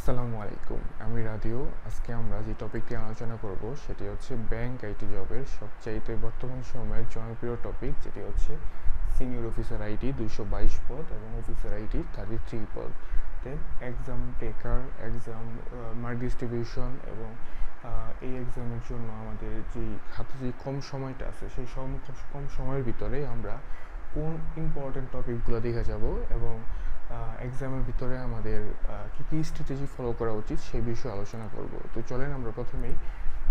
আসসালামু আলাইকুম, আমি রাদিও। আজকে আমরা যে টপিকটি আলোচনা করব সেটি হচ্ছে ব্যাংক আইটি জবের সবচাইতে বর্তমান সময়ের জনপ্রিয় টপিক, যেটি হচ্ছে সিনিয়র অফিসার আইটি 222 পদ এবং অফিসার আইটি 33 পদ। দেন এক্সাম টেকার, এক্সাম মার্ক ডিস্ট্রিবিউশন এবং এই এক্সামের জন্য আমাদের হাতে যে কম সময়টা আছে সেই কম সময়ের ভিতরে আমরা কোন ইম্পর্টেন্ট টপিকগুলো দেখে যাব এবং এক্সামের ভিতরে আমাদের কী কী স্ট্র্যাটেজি ফলো করা উচিত সেই বিষয়ে আলোচনা করব। তো চলেন আমরা প্রথমেই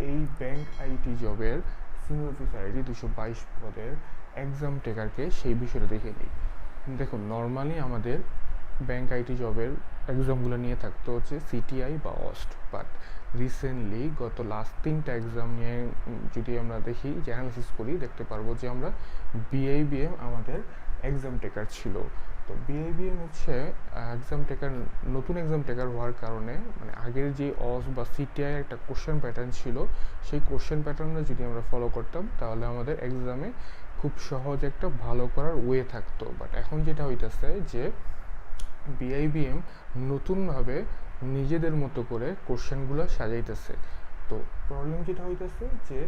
এই ব্যাংক আইটি জবের সিনিয়র অফিসার আইটি 222 পদের এক্সাম টেকারকে সেই বিষয়টা দেখে নিই। দেখুন, নর্মালি আমাদের ব্যাংক আইটি জবের এক্সামগুলো নিয়ে থাকতো হচ্ছে সিটিআই বা অস্ট, বাট রিসেন্টলি গত লাস্ট 3টা এক্সাম নিয়ে যদি আমরা দেখি, যে অ্যানালিসিস করি, দেখতে পারবো যে আমরা BIBM আমাদের এক্সাম টেকার ছিল। তো BIBM হচ্ছে নতুন এক্সাম টেকার হওয়ার কারণে, মানে আগের যে অস বা সিটিআই একটা কোশ্চেন প্যাটার্ন ছিল, সেই কোশ্চেন প্যাটার্নটা যদি আমরা ফলো করতাম তাহলে আমাদের এক্সামে খুব সহজ একটা ভালো করার ওয়ে থাকতো। বাট এখন যেটা হইতেছে যে BIBM নতুনভাবে নিজেদের মতো করে কোশ্চেনগুলো সাজাইতেছে। তো প্রবলেম যেটা হইতেছে যে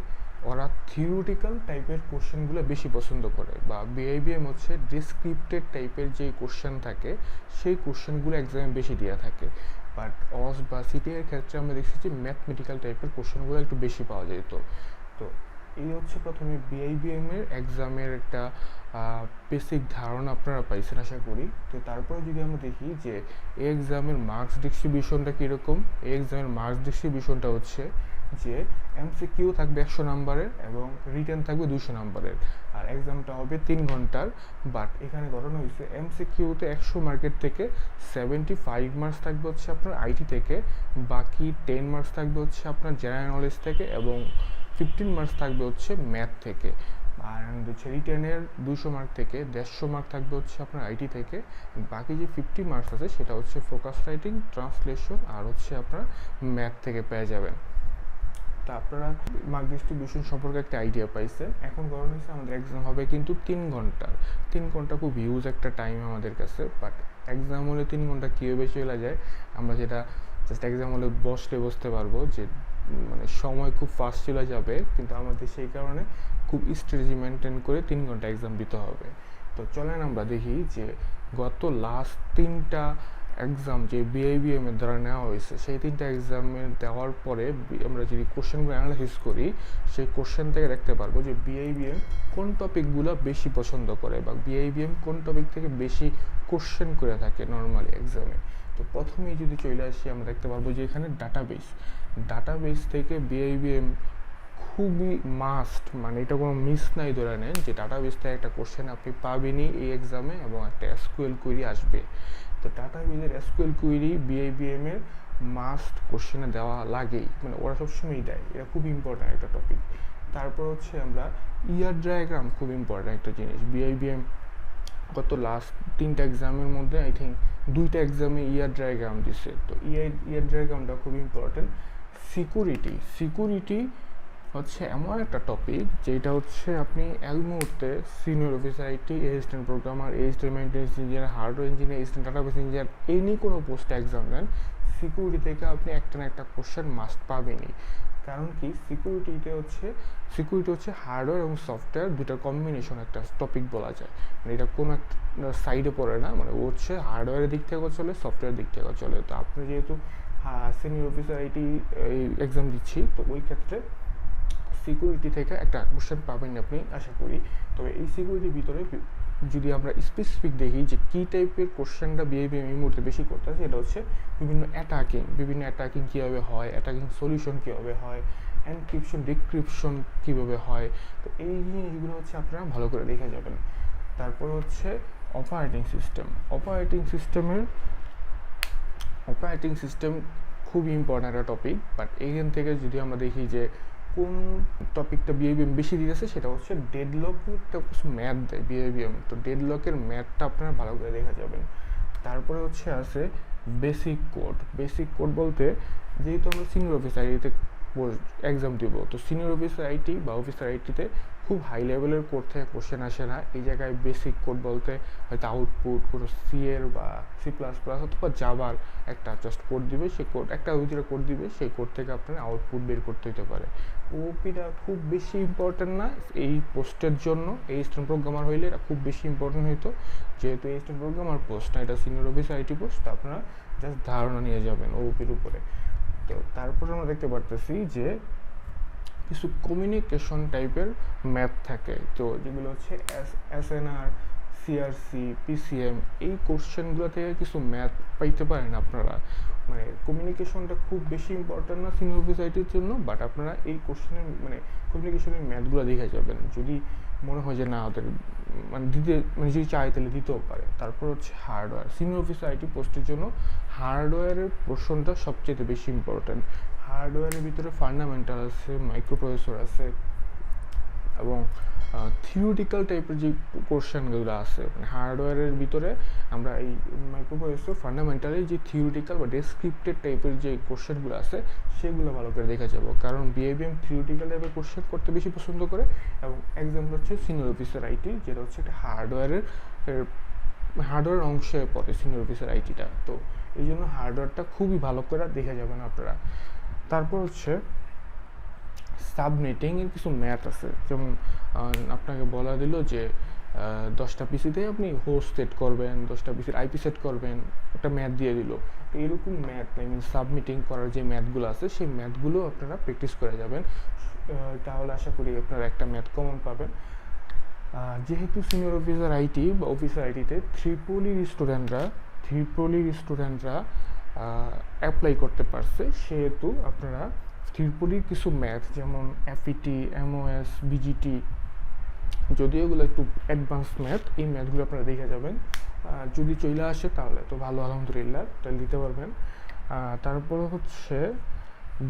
ওরা থিওরিটিক্যাল টাইপের কোশ্চেনগুলো বেশি পছন্দ করে, বা BIBM হচ্ছে ডিসক্রিপ্টেড টাইপের যে কোশ্চেন থাকে সেই কোশ্চেনগুলো এক্সামে বেশি দেওয়া থাকে। বাট অস বা সিটিআইয়ের ক্ষেত্রে আমরা দেখছি যে ম্যাথমেটিক্যাল টাইপের কোশ্চেনগুলো একটু বেশি পাওয়া যেত। তো এই হচ্ছে প্রথমে BIBM এর এক্সামের একটা বেসিক ধারণা আপনারা পাইছেন আশা করি। তো তারপরে যদি আমরা দেখি যে এই এক্সামের মার্কস ডিস্ট্রিবিউশনটা কীরকম, এই এক্সামের মার্কস ডিস্ট্রিবিউশনটা হচ্ছে যে MCQ থাকবে 100 নাম্বারের এবং রিটেন থাকবে 200 নাম্বারের, আর এক্সামটা হবে 3 ঘন্টার। বাট এখানে ঘটনা হয়েছে MCQতে 100 মার্কের থেকে 75 মার্কস থাকবে হচ্ছে আপনার আইটি থেকে, বাকি 10 মার্কস থাকবে হচ্ছে আপনার জেনারেল নলেজ থেকে এবং 15 মার্কস থাকবে হচ্ছে ম্যাথ থেকে। আর হচ্ছে রিটেনের 200 মার্ক থেকে 150 মার্ক থাকবে হচ্ছে আপনার আইটি থেকে, বাকি যে 50 মার্কস আছে সেটা হচ্ছে ফোকাস রাইটিং, ট্রান্সলেশন আর হচ্ছে আপনার ম্যাথ থেকে পেয়ে যাবেন। তা আপনারা মার্ক ডিস্ট্রিবিউশন সম্পর্কে একটা আইডিয়া পাইছেন। এখন গরম হয়েছে আমাদের এক্সাম হবে কিন্তু 3 ঘন্টার। 3 ঘন্টা খুব হিউজ একটা টাইম আমাদের কাছে, বাট এক্সাম হলে 3 ঘন্টা কীভাবে চলে যায় আমরা যেটা জাস্ট এক্সাম হলে বসতে পারবো যে মানে সময় খুব ফাস্ট চলে যাবে, কিন্তু আমাদের সেই কারণে খুব স্ট্র্যাটেজি মেনটেন করে 3 ঘন্টা এক্সাম দিতে হবে। তো চলেন আমরা দেখি যে গত লাস্ট 3টা এক্সাম যে BIBM এর দ্বারা নেওয়া হয়েছে সেই 3টা এক্সামের দেওয়ার পরে আমরা যদি কোশ্চেনগুলো অ্যানালাইসিস করি, সেই কোশ্চেন থেকে দেখতে পারবো যে BIBM কোন টপিকগুলো বেশি পছন্দ করে বা BIBM কোন টপিক থেকে বেশি কোশ্চেন করে থাকে নর্মালি এক্সামে। তো প্রথমেই যদি চলে আসি আমরা দেখতে পারবো যে এখানে ডাটাবেস থেকে BIBM খুবই মাস্ট, মানে এটা কোনো মিস নাই ধরে নেন যে ডাটাবেস থেকে একটা কোশ্চেন আপনি পাবেনই এই এক্সামে এবং একটা SQL কোয়েরি আসবে। তো ডাটাবেসের SQL কোয়েরি BIBM এর মাস্ট কোশ্চেনে দেওয়া লাগেই, মানে ওরা সবসময়ই দেয়, এটা খুব ইম্পর্ট্যান্ট একটা টপিক। তারপর হচ্ছে আমরা ইয়ার ডায়াগ্রাম, খুব ইম্পর্ট্যান্ট একটা জিনিস। BIBM গত লাস্ট 3টা এক্সামের মধ্যে আই থিঙ্ক 2টা এক্সামে ইয়ার ডায়াগ্রাম দিছে। তো ইয়ার ডায়াগ্রামটা খুব ইম্পর্ট্যান্ট। সিকিউরিটি হচ্ছে এমন একটা টপিক যেটা হচ্ছে আপনি এক মুহূর্তে senior officer IT, assistant programmer, assistant maintenance engineer, hardware engineer, assistant database engineer, any কোনো পোস্টে এক্সাম দেন, সিকিউরিটি থেকে আপনি একটা না একটা কোশ্চেন মাস্ট পাবেনই। কারণ কি, সিকিউরিটি হচ্ছে হার্ডওয়্যার এবং সফটওয়্যার দুটার কম্বিনেশন একটা টপিক বলা যায়। মানে এটা কোনো একটা সাইডে পড়ে না, মানে ও হচ্ছে হার্ডওয়্যারের দিক থেকেও চলে, সফটওয়্যারের দিক থেকেও চলে। তো আপনি যেহেতু সিনিয়র অফিসার আইটি এই এক্সাম দিচ্ছি, তো ওই ক্ষেত্রে সিকিউরিটি থেকে একটা কোশ্চেন পাবেন আপনি আশা করি। তবে এই সিকিউরিটির ভিতরে যদি আমরা স্পেসিফিক দেখি যে কী টাইপের কোশ্চেনটা BIBM এই মুহূর্তে বেশি করতেছে, এটা হচ্ছে বিভিন্ন অ্যাটাকিং কীভাবে হয়, অ্যাটাকিং সলিউশন কীভাবে হয়, এনক্রিপশন ডিক্রিপশন কীভাবে হয়। তো এই জিনিসগুলো হচ্ছে আপনারা ভালো করে দেখে যাবেন। তারপর হচ্ছে অপারেটিং সিস্টেম খুবই ইম্পর্ট্যান্ট একটা টপিক। বাট এইখান থেকে যদি আমরা দেখি যে কোন টপিকটা BIBM বেশি দিতেছে, সেটা হচ্ছে ডেডলক, একটা ম্যাথ দেয় BIBM। তো ডেডলকের ম্যাথটা আপনারা ভালো করে দেখা যাবেন। তারপরে হচ্ছে আছে বেসিক কোড বলতে, যেহেতু আমরা সিনিয়র অফিসার আইটিতে এক্সাম দিব, তো সিনিয়র অফিসার আইটি বা অফিসার আইটিতে খুব হাই লেভেলের কোড থেকে কোশ্চেন আসে না। এই জায়গায় বেসিক কোড বলতে হয়তো আউটপুট কোনো সি এর বা C++ অথবা জাভার একটা জাস্ট কোড দিবে, সেই কোড একটা ভিতরে কোড দিবে, সেই কোড থেকে আপনার আউটপুট বের করতে হতে পারে। ওপিটা খুব বেশি ইম্পর্টেন্ট না এই পোস্টের জন্য। এই স্টুডেন্ট প্রোগ্রামার হইলে এটা খুব বেশি ইম্পর্টেন্ট হইতো, যেহেতু এই স্টুডেন্ট প্রোগ্রামার পোস্ট না, এটা সিনিয়র অফিসার আইটি পোস্ট, আপনারা জাস্ট ধারণা নিয়ে যাবেন ওপির উপরে। তো তারপরে আমরা দেখতে পারতেছি যে কিছু কমিউনিকেশন টাইপের ম্যাথ থাকে, তো যেগুলো হচ্ছে SNR, CRC, PCM, এই কোশ্চেনগুলো থেকে কিছু ম্যাথ পাইতে পারেন আপনারা। মানে কমিউনিকেশনটা খুব বেশি ইম্পর্টেন্ট না সিনিয়র অফিসাইটির জন্য, বাট আপনারা এই কোশ্চেনের মানে কমিউনিকেশনের ম্যাথগুলো দেখে যাবেন, যদি মনে হয় যে না ওদের মানে দিতে মানে যদি চায় তাহলে দিতেও পারে। তারপর হচ্ছে হার্ডওয়্যার, সিনিয়র অফিসার আইটি পোস্টের জন্য হার্ডওয়্যারের পোর্শনটা সবচেয়ে বেশি ইম্পর্টেন্ট। হার্ডওয়্যারের ভিতরে ফান্ডামেন্টাল আছে, মাইক্রোপ্রসেসর আছে, এবং থিওরিটিক্যাল টাইপের যে কোশ্চেনগুলো আছে মানে হার্ডওয়্যারের ভিতরে আমরা এই মাইক্রোপ্রসেসর ফান্ডামেন্টালি যে থিওরিটিক্যাল বা ডেসক্রিপ্টেড টাইপের যে কোশ্চেনগুলো আছে সেগুলো ভালো করে দেখে যাব, কারণ BIBM থিওরিটিক্যাল টাইপের কোশ্চেন করতে বেশি পছন্দ করে। এবং এক্সাম্পল হচ্ছে সিনিয়র অফিসার আইটি, যেটা হচ্ছে একটা হার্ডওয়্যার অংশে পড়ে সিনিয়র অফিসার আইটিটা, তো এই জন্য হার্ডওয়্যারটা খুবই ভালো করে দেখে যাবেন আপনারা। তারপর হচ্ছে সাবনেটিংয়ের কিছু ম্যাথ আছে, যেমন আপনাকে বলা দিল যে 10টা পিসিতে আপনি হোস্ট সেট করবেন, 10টা পিসির আইপি সেট করবেন, একটা ম্যাথ দিয়ে দিল। তো এরকম ম্যাথ আই মিন সাবমিটিং করার যে ম্যাথগুলো আছে সেই ম্যাথগুলো আপনারা প্র্যাকটিস করে যাবেন, তাহলে আশা করি আপনারা একটা ম্যাথ কমন পাবেন। যেহেতু সিনিয়র অফিসার আইটি বা অফিসার আইটিতে ত্রিপলির স্টুডেন্টরা অ্যাপ্লাই করতে পারছে, সেহেতু আপনারা ত্রিপলির কিছু ম্যাথ যেমন FET, MOS, BGT, যদিও এগুলো একটু অ্যাডভান্স ম্যাথ, এই ম্যাথগুলো আপনারা দেখে যাবেন। যদি চলে আসে তাহলে তো ভালো, আলহামদুলিল্লাহ, তাহলে দিতে পারবেন। তারপর হচ্ছে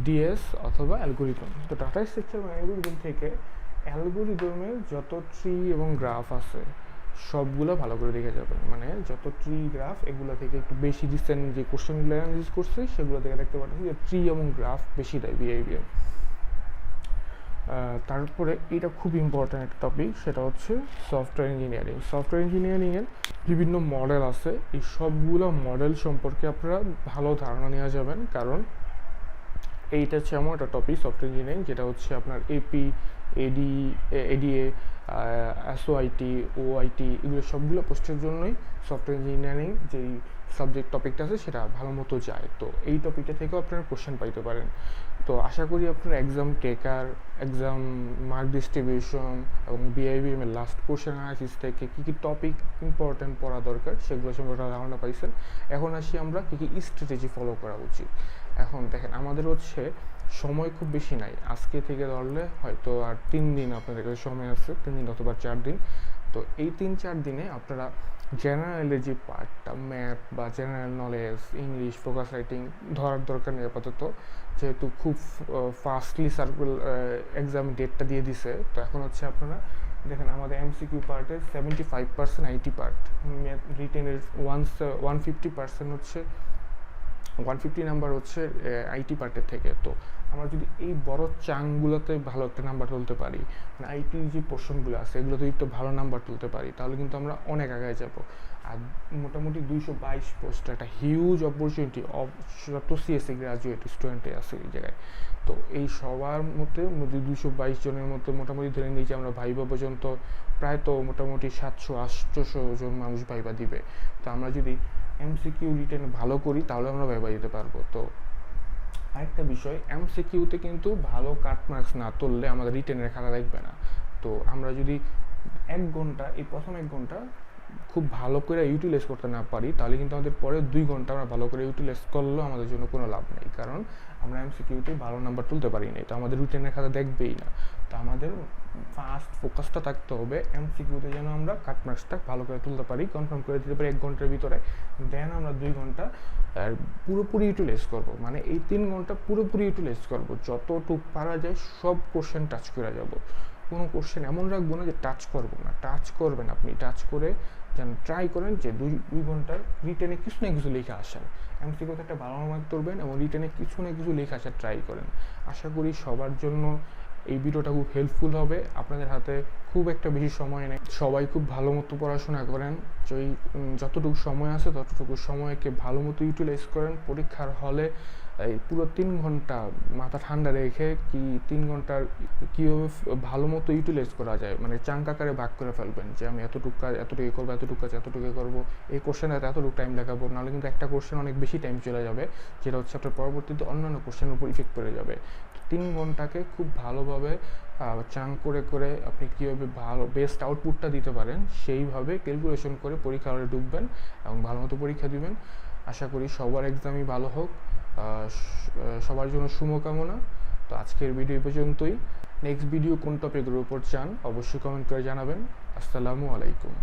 DS অথবা অ্যালগোরিদম। তো ডাটা স্ট্রাকচার অ্যালগোরিদম থেকে অ্যালগোরিদমের যত ট্রি এবং গ্রাফ আছে সবগুলো ভালো করে দেখে যাবেন, মানে যত ট্রি গ্রাফ এগুলো থেকে একটু বেশি রিসেন্ট যে কোশ্চেনগুলো অ্যানালাইসিস করছে সেগুলো থেকে দেখতে পাচ্ছি যে ট্রি এবং গ্রাফ বেশি দেয় BIBM। তারপরে এটা খুব ইম্পর্ট্যান্ট একটা টপিক, সেটা হচ্ছে সফটওয়্যার ইঞ্জিনিয়ারিংয়ের বিভিন্ন মডেল আছে, এই সবগুলো মডেল সম্পর্কে আপনারা ভালো ধারণা নেওয়া যাবেন, কারণ এইটা হচ্ছে এমন একটা টপিক সফটওয়্যার ইঞ্জিনিয়ারিং যেটা হচ্ছে আপনার AP, ADA, SOIT, OIT, এগুলো সবগুলো পোস্টের জন্যই সফটওয়্যার ইঞ্জিনিয়ারিং যেই সাবজেক্ট টপিকটা আছে সেটা ভালো মতো যায়, তো এই টপিকটা থেকেও আপনারা কোশ্চেন পাইতে পারেন। তো আশা করি আপনার এক্সাম টেকার, এক্সাম মার্ক ডিস্ট্রিবিউশন এবং BIBM এর লাস্ট কোশ্চেন অ্যানালাইসিস থেকে কী কী টপিক ইম্পর্টেন্ট পড়া দরকার সেগুলো সম্পর্কে ধারণা পাইছেন। এখন আসি আমরা কী কী স্ট্র্যাটেজি ফলো করা উচিত। এখন দেখেন আমাদের হচ্ছে সময় খুব বেশি নাই, আজকে থেকে ধরলে হয়তো আর 3 দিন আপনাদের কাছে সময় আছে, 3 দিন অথবা 4 দিন। তো এই 3-4 দিনে আপনারা জেনারেলের যে পার্টটা ম্যাথ বা general knowledge, English, focus writing ধরার দরকার নেই আপাতত, যেহেতু খুব ফাস্টলি সার্কুল এক্সাম ডেটটা দিয়ে দিছে। তো এখন হচ্ছে আপনারা দেখেন আমাদের MCQ পার্টের 75% আইটি পার্ট, রিটেনের 150% হচ্ছে 150 নাম্বার হচ্ছে আইটি পার্টের থেকে। তো আমরা যদি এই বড় চাংগুলোতে ভালো একটা নাম্বার তুলতে পারি, মানে আইটির যে পোর্শনগুলো আছে এগুলোতে একটু ভালো নাম্বার তুলতে পারি, তাহলে কিন্তু আমরা অনেক আগায় যাব। আর মোটামুটি 222 পোস্ট একটা হিউজ অপরচুনিটি যত CSE গ্রাজুয়েট স্টুডেন্টে আছে এই জায়গায়। তো এই সবার মধ্যে 222 জনের মধ্যে মোটামুটি ধরে নিয়েছি আমরা ভাইবা পর্যন্ত প্রায় তো মোটামুটি 700-800 জন মানুষ ভাইবা দিবে। তো আমরা যদি MCQ রিটেন ভালো করি তাহলে আমরা ভাইবা দিতে পারবো। তো আরেকটা বিষয়, MCQতে কিন্তু ভালো কাট মার্কস না তুললে আমাদের রিটেনের খাতা দেখবে না। তো আমরা যদি 1 ঘন্টা এই প্রথম 1 ঘন্টা খুব ভালো করে ইউটিলাইজ করতে না পারি, তাহলে কিন্তু আমাদের পরে 2 ঘন্টা আমরা ভালো করে ইউটিলাইজ করলেও আমাদের জন্য কোনো লাভ নেই, কারণ আমরা MCQতে ভালো নাম্বার তুলতে পারি না, তো আমাদের রিটেনের খাতা দেখবেই না। তো আমাদের ফার্স্ট ফোকাসটা থাকতে হবে MCQতে, যেন আমরা কাট মার্কসটা ভালো করে তুলতে পারি, কনফার্ম করে দিতে পারি 1 ঘন্টার ভিতরে। দেন আমরা 2 ঘন্টা পুরোপুরি ইউটিলাইজ করবো, মানে এই 3 ঘন্টা পুরোপুরি ইউটিলাইজ করবো, যতটুকু পারা যায় সব কোশ্চেন টাচ করে যাব। কোনো কোশ্চেন এমন রাখবো না যে টাচ করবো না, টাচ করবেন আপনি, টাচ করে যেন ট্রাই করেন যে 2 ঘন্টার রিটেনে কিছু না কিছু লেখা আসার, MCQতে একটা ভালো মার্ক তুলবেন এবং রিটেনে কিছু না কিছু লেখা আসার ট্রাই করেন। আশা করি সবার জন্য এই ভিডিওটা খুব হেল্পফুল হবে। আপনাদের হাতে খুব একটা বেশি সময় নেই, সবাই খুব ভালো মতো পড়াশোনা করেন, যতটুকু সময় আছে ততটুকু সময়কে ভালো মতো ইউটিলাইজ করেন। পরীক্ষার হলে এই পুরো 3 ঘন্টা মাথা ঠান্ডা রেখে 3 ঘন্টার কীভাবে ভালো মতো ইউটিলাইজ করা যায়, মানে চাঙ্ক আকারে ভাগ করে ফেলবেন যে আমি এতটুকু কাজ এতটুকু করবো, এতটুকু কাজ এতটুকু করবো, এই কোশ্চেনে এতটুকু টাইম লাগাবো, নাহলে কিন্তু একটা কোশ্চেন অনেক বেশি টাইম চলে যাবে, যেটা হচ্ছে আপনার পরবর্তীতে অন্যান্য কোশ্চেনের উপর ইফেক্ট পড়ে যাবে। 3 ঘন্টাকে খুব ভালোভাবে চাঙ্ক করে করে আপনি কীভাবে ভালো বেস্ট আউটপুটটা দিতে পারেন সেইভাবে ক্যালকুলেশন করে পরীক্ষা হলে ঢুকবেন এবং ভালো মতো পরীক্ষা দিবেন। আশা করি সবার এক্সামই ভালো হোক, সবার জন্য শুভকামনা। তো আজকের ভিডিও পর্যন্তই। নেক্সট ভিডিও কোন টপিকের উপর চান অবশ্যই কমেন্ট করে জানাবেন। আসসালামু আলাইকুম।